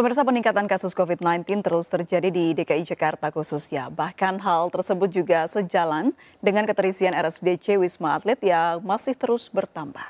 Pemirsa, peningkatan kasus COVID-19 terus terjadi di DKI Jakarta khususnya. Bahkan hal tersebut juga sejalan dengan keterisian RSDC Wisma Atlet yang masih terus bertambah.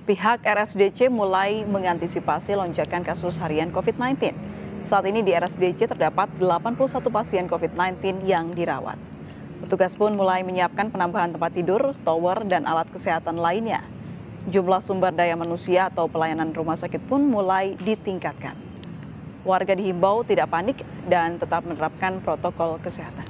Pihak RSDC mulai mengantisipasi lonjakan kasus harian COVID-19. Saat ini di RSDC terdapat 81 pasien COVID-19 yang dirawat. Petugas pun mulai menyiapkan penambahan tempat tidur, tower, dan alat kesehatan lainnya. Jumlah sumber daya manusia atau pelayanan rumah sakit pun mulai ditingkatkan. Warga dihimbau tidak panik dan tetap menerapkan protokol kesehatan.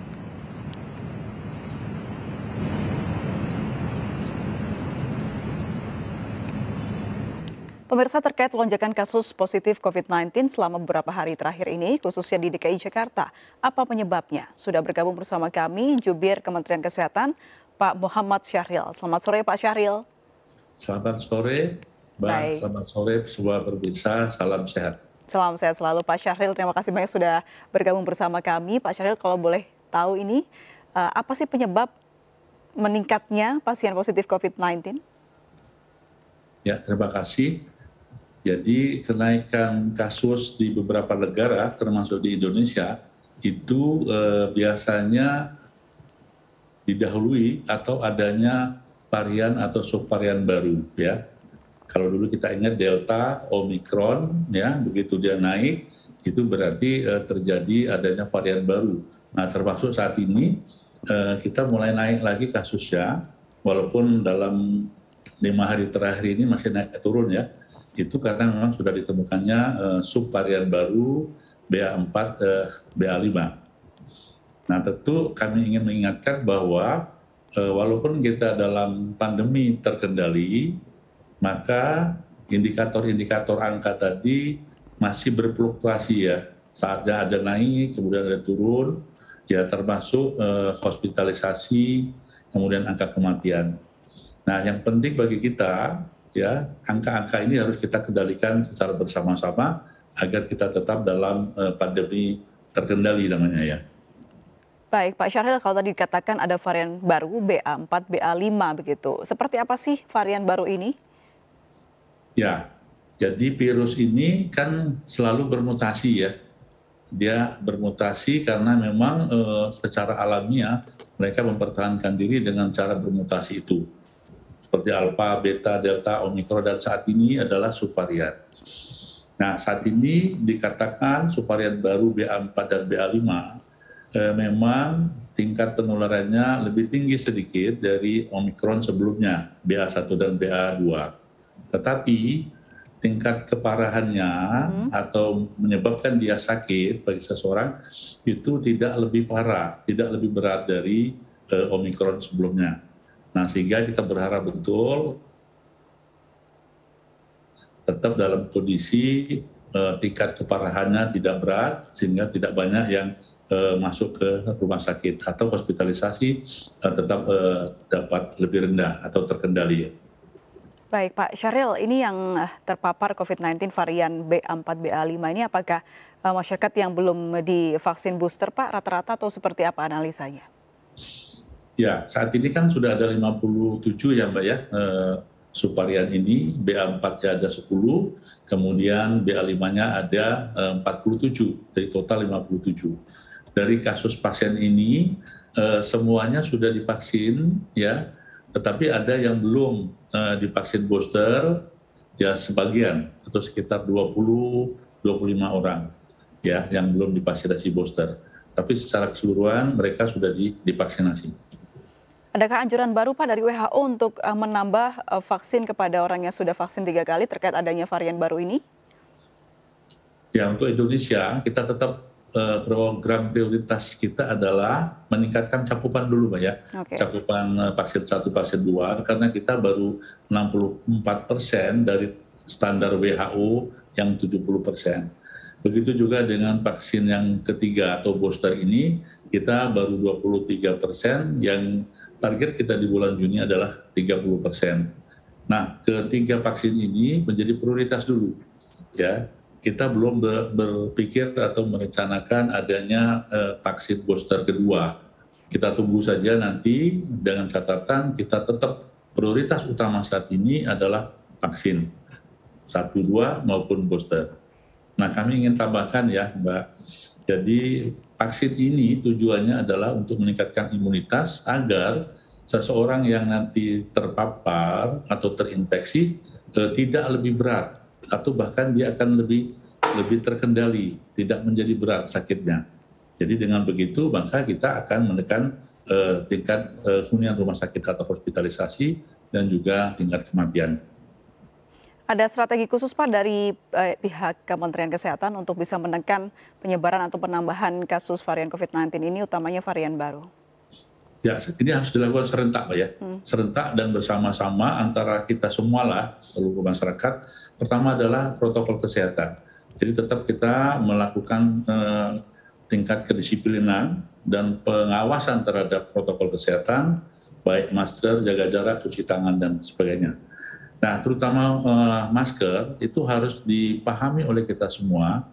Pemirsa, terkait lonjakan kasus positif COVID-19 selama beberapa hari terakhir ini, khususnya di DKI Jakarta, apa penyebabnya? Sudah bergabung bersama kami, Jubir Kementerian Kesehatan, Pak Muhammad Syahril. Selamat sore, Pak Syahril. Selamat sore, Mbak. Baik. Selamat sore semua pemirsa. Salam sehat. Salam sehat selalu, Pak Syahril. Terima kasih banyak sudah bergabung bersama kami. Pak Syahril, kalau boleh tahu ini, apa sih penyebab meningkatnya pasien positif COVID-19? Ya, terima kasih. Jadi kenaikan kasus di beberapa negara, termasuk di Indonesia, itu biasanya didahului atau adanya varian atau subvarian baru, ya. Kalau dulu kita ingat Delta, Omicron, ya, begitu dia naik, itu berarti terjadi adanya varian baru. Nah, termasuk saat ini kita mulai naik lagi kasusnya, walaupun dalam 5 hari terakhir ini masih naik turun, ya. Itu karena memang sudah ditemukannya subvarian baru BA4, BA5. Nah, tentu kami ingin mengingatkan bahwa walaupun kita dalam pandemi terkendali, maka indikator-indikator angka tadi masih berfluktuasi, ya. Saatnya ada naik, kemudian ada turun, ya, termasuk hospitalisasi, kemudian angka kematian. Nah, yang penting bagi kita, ya, angka-angka ini harus kita kendalikan secara bersama-sama agar kita tetap dalam pandemi terkendali namanya, ya. Baik, Pak Syahril, kalau tadi dikatakan ada varian baru BA4, BA5 begitu. Seperti apa sih varian baru ini? Ya, jadi virus ini kan selalu bermutasi, ya. Dia bermutasi karena memang secara alamiah mereka mempertahankan diri dengan cara bermutasi itu. Seperti Alpha, Beta, Delta, Omicron, dan saat ini adalah subvarian. Nah, saat ini dikatakan subvarian baru BA4 dan BA5 memang tingkat penularannya lebih tinggi sedikit dari Omicron sebelumnya, BA1 dan BA2. Tetapi tingkat keparahannya atau menyebabkan dia sakit bagi seseorang itu tidak lebih parah, tidak lebih berat dari Omicron sebelumnya. Nah, sehingga kita berharap betul tetap dalam kondisi tingkat keparahannya tidak berat, sehingga tidak banyak yang masuk ke rumah sakit atau hospitalisasi tetap dapat lebih rendah atau terkendali. Baik, Pak Syahril, ini yang terpapar COVID-19 varian BA4, BA5 ini apakah masyarakat yang belum divaksin booster, Pak, rata-rata atau seperti apa analisanya? Ya, saat ini kan sudah ada 57 ya, Mbak, ya, subvarian ini. BA4-nya ada 10, kemudian BA5-nya ada 47, dari total 57. Dari kasus pasien ini semuanya sudah divaksin, ya, tetapi ada yang belum divaksin booster, ya, sebagian atau sekitar 20-25 orang, ya, yang belum divaksinasi booster. Tapi secara keseluruhan mereka sudah divaksinasi. Adakah anjuran baru, Pak, dari WHO untuk menambah vaksin kepada orang yang sudah vaksin 3 kali terkait adanya varian baru ini? Ya, untuk Indonesia kita tetap program prioritas kita adalah meningkatkan cakupan dulu, Mbak, ya. Okay. Cakupan vaksin 1, vaksin 2, karena kita baru 64% dari standar WHO yang 70%. Begitu juga dengan vaksin yang ketiga atau booster ini, kita baru 23%, yang target kita di bulan Juni adalah 30%. Nah, ketiga vaksin ini menjadi prioritas dulu, ya. Kita belum berpikir atau merencanakan adanya vaksin booster kedua. Kita tunggu saja nanti, dengan catatan kita tetap prioritas utama saat ini adalah vaksin 1, 2 maupun booster. Nah, kami ingin tambahkan ya, Mbak. Jadi vaksin ini tujuannya adalah untuk meningkatkan imunitas agar seseorang yang nanti terpapar atau terinfeksi tidak lebih berat atau bahkan dia akan lebih terkendali, tidak menjadi berat sakitnya. Jadi dengan begitu maka kita akan menekan tingkat hunian rumah sakit atau hospitalisasi dan juga tingkat kematian. Ada strategi khusus Pak dari pihak Kementerian Kesehatan untuk bisa menekan penyebaran atau penambahan kasus varian COVID-19 ini, utamanya varian baru? Ya, ini harus dilakukan serentak, Pak ya. Serentak dan bersama-sama antara kita semualah, seluruh masyarakat. Pertama adalah protokol kesehatan. Jadi tetap kita melakukan tingkat kedisiplinan dan pengawasan terhadap protokol kesehatan, baik masker, jaga jarak, cuci tangan, dan sebagainya. Nah, terutama masker itu harus dipahami oleh kita semua.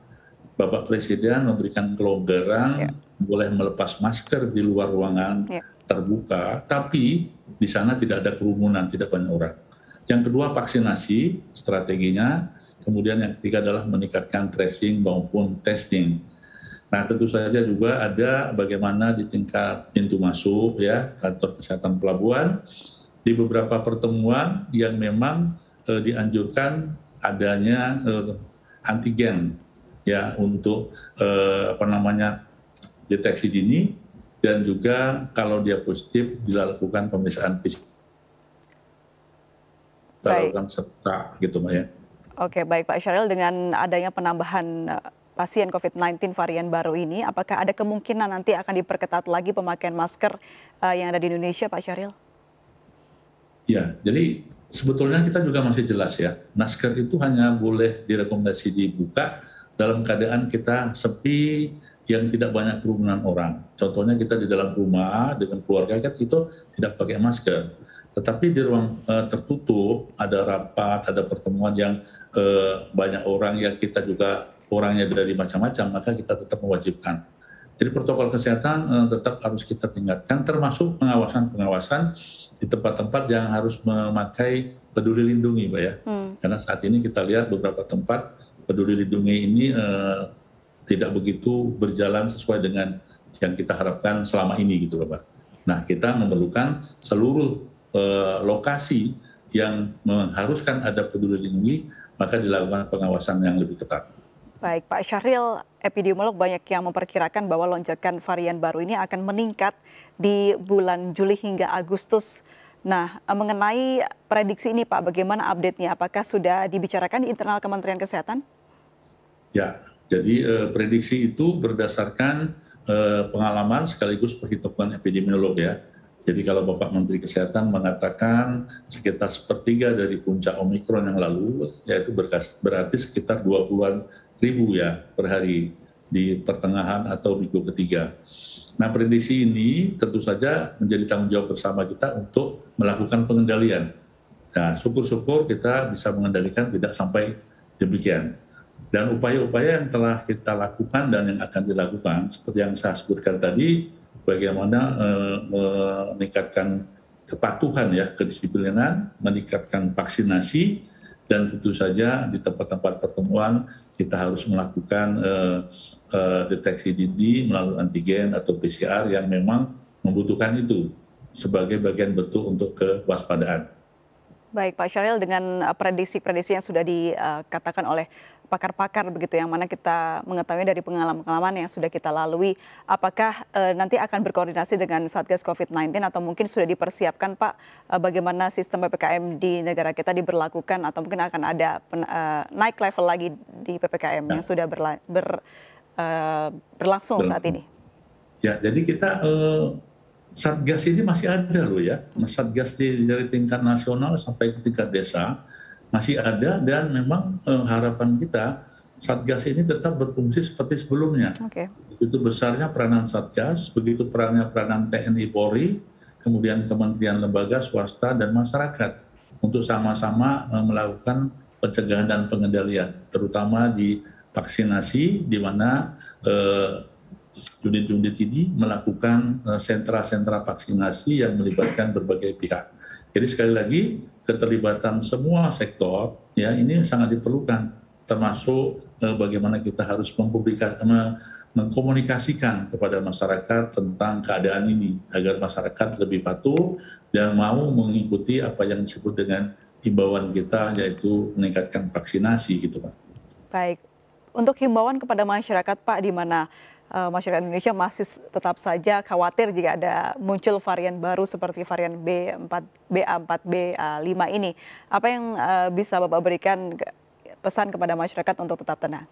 Bapak Presiden memberikan kelonggaran, boleh melepas masker di luar ruangan terbuka, tapi di sana tidak ada kerumunan, tidak banyak orang. Yang kedua, vaksinasi strateginya. Kemudian yang ketiga adalah meningkatkan tracing maupun testing. Nah, tentu saja juga ada bagaimana di tingkat pintu masuk ya, kantor kesehatan pelabuhan, di beberapa pertemuan yang memang dianjurkan adanya antigen ya untuk deteksi dini, dan juga kalau dia positif dilakukan pemeriksaan PCR. Dilakukan serta gitu, Mbak ya. Oke, baik Pak Syahril, dengan adanya penambahan pasien COVID-19 varian baru ini, apakah ada kemungkinan nanti akan diperketat lagi pemakaian masker yang ada di Indonesia, Pak Syahril? Ya, jadi sebetulnya kita juga masih jelas ya, masker itu hanya boleh direkomendasi dibuka dalam keadaan kita sepi, yang tidak banyak kerumunan orang. Contohnya kita di dalam rumah dengan keluarga kan itu tidak pakai masker. Tetapi di ruang tertutup, ada rapat, ada pertemuan yang banyak orang, yang kita juga orangnya dari macam-macam, maka kita tetap mewajibkan. Jadi protokol kesehatan tetap harus kita tingkatkan, termasuk pengawasan di tempat-tempat yang harus memakai peduli lindungi, Mbak ya. Karena saat ini kita lihat beberapa tempat peduli lindungi ini tidak begitu berjalan sesuai dengan yang kita harapkan selama ini gitu loh, Pak. Nah, kita memerlukan seluruh lokasi yang mengharuskan ada peduli lindungi, maka dilakukan pengawasan yang lebih ketat. Baik, Pak Syahril, epidemiolog banyak yang memperkirakan bahwa lonjakan varian baru ini akan meningkat di bulan Juli hingga Agustus. Nah, mengenai prediksi ini Pak, bagaimana update-nya? Apakah sudah dibicarakan di internal Kementerian Kesehatan? Ya, jadi prediksi itu berdasarkan pengalaman sekaligus perhitungan epidemiolog ya. Jadi kalau Bapak Menteri Kesehatan mengatakan sekitar sepertiga dari puncak Omikron yang lalu, yaitu berarti sekitar 20-an ribu ya per hari di pertengahan atau minggu ketiga. Nah, prediksi ini tentu saja menjadi tanggung jawab bersama kita untuk melakukan pengendalian. Nah, syukur-syukur kita bisa mengendalikan tidak sampai demikian. Dan upaya-upaya yang telah kita lakukan dan yang akan dilakukan, seperti yang saya sebutkan tadi, bagaimana meningkatkan kepatuhan ya, kedisiplinan, meningkatkan vaksinasi, dan tentu saja di tempat-tempat pertemuan kita harus melakukan deteksi dini melalui antigen atau PCR yang memang membutuhkan itu sebagai bagian bentuk untuk kewaspadaan. Baik Pak Syahril, dengan prediksi-prediksi yang sudah dikatakan oleh pakar-pakar begitu, yang mana kita mengetahui dari pengalaman-pengalaman yang sudah kita lalui, apakah nanti akan berkoordinasi dengan Satgas COVID-19 atau mungkin sudah dipersiapkan Pak, bagaimana sistem PPKM di negara kita diberlakukan, atau mungkin akan ada naik level lagi di PPKM yang sudah berlangsung saat ini? Ya, jadi kita Satgas ini masih ada loh ya, Satgas dari tingkat nasional sampai ke tingkat desa masih ada, dan memang harapan kita Satgas ini tetap berfungsi seperti sebelumnya. Begitu besarnya peranan Satgas, begitu peranan TNI Polri, kemudian kementerian lembaga, swasta, dan masyarakat untuk sama-sama melakukan pencegahan dan pengendalian, terutama di vaksinasi, di mana unit-unit ini melakukan sentra-sentra vaksinasi yang melibatkan berbagai pihak. Jadi sekali lagi keterlibatan semua sektor ya ini sangat diperlukan, termasuk bagaimana kita harus mengkomunikasikan kepada masyarakat tentang keadaan ini agar masyarakat lebih patuh dan mau mengikuti apa yang disebut dengan himbauan kita, yaitu meningkatkan vaksinasi gitu Pak. Baik, untuk himbauan kepada masyarakat Pak, di mana masyarakat Indonesia masih tetap saja khawatir jika ada muncul varian baru seperti varian BA4, BA5 ini. Apa yang bisa Bapak berikan pesan kepada masyarakat untuk tetap tenang?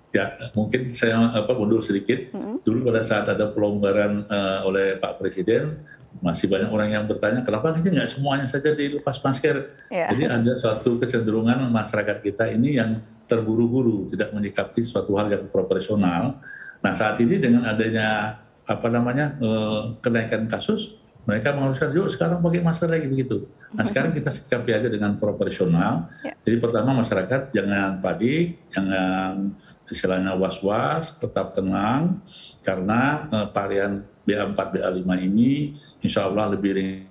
Ya, mungkin saya mundur sedikit. Dulu pada saat ada pelonggaran oleh Pak Presiden, masih banyak orang yang bertanya, kenapa nggak semuanya saja dilepas masker? Jadi ada suatu kecenderungan masyarakat kita ini yang terburu-buru, tidak menyikapi suatu hal yang proporsional. Nah, saat ini dengan adanya kenaikan kasus, mereka mengharuskan, yuk sekarang pakai masker lagi begitu. Nah, sekarang kita sikapi aja dengan proporsional. Jadi pertama masyarakat jangan panik, jangan istilahnya was-was, tetap tenang, karena varian BA4, BA5 ini insya Allah lebih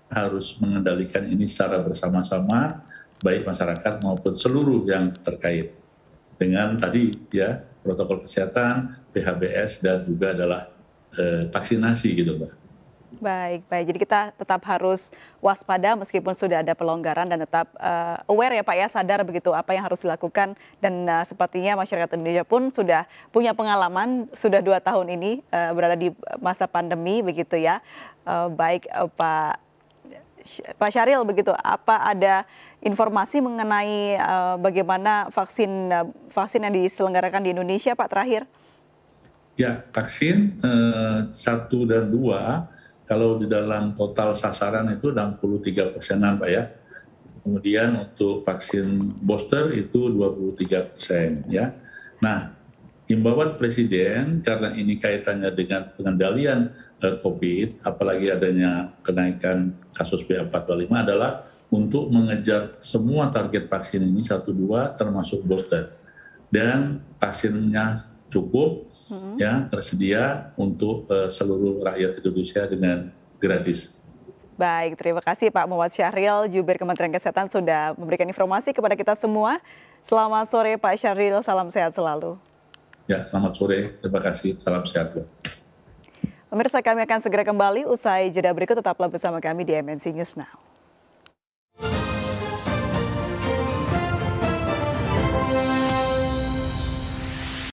harus mengendalikan ini secara bersama-sama, baik masyarakat maupun seluruh yang terkait dengan tadi ya protokol kesehatan, PHBS dan juga adalah vaksinasi gitu Mbak. Baik. Jadi kita tetap harus waspada meskipun sudah ada pelonggaran dan tetap aware ya Pak ya, sadar begitu apa yang harus dilakukan, dan sepertinya masyarakat Indonesia pun sudah punya pengalaman, sudah 2 tahun ini berada di masa pandemi begitu ya. Baik Pak Syahril begitu, apa ada informasi mengenai bagaimana vaksin yang diselenggarakan di Indonesia Pak terakhir? Ya, vaksin 1 dan 2 kalau di dalam total sasaran itu 63%-an Pak ya. Kemudian untuk vaksin booster itu 23% ya. Nah, himbauan Presiden karena ini kaitannya dengan pengendalian COVID, apalagi adanya kenaikan kasus BA4, BA5 adalah untuk mengejar semua target vaksin ini 1, 2 termasuk booster. Dan vaksinnya cukup ya, tersedia untuk seluruh rakyat Indonesia dengan gratis. Baik, terima kasih Pak Muhammad Syahril, Jubir Kementerian Kesehatan sudah memberikan informasi kepada kita semua. Selamat sore Pak Syahril, salam sehat selalu. Ya, selamat sore, terima kasih, salam sehat. Pemirsa, kami akan segera kembali usai jeda berikut, tetaplah bersama kami di MNC News Now.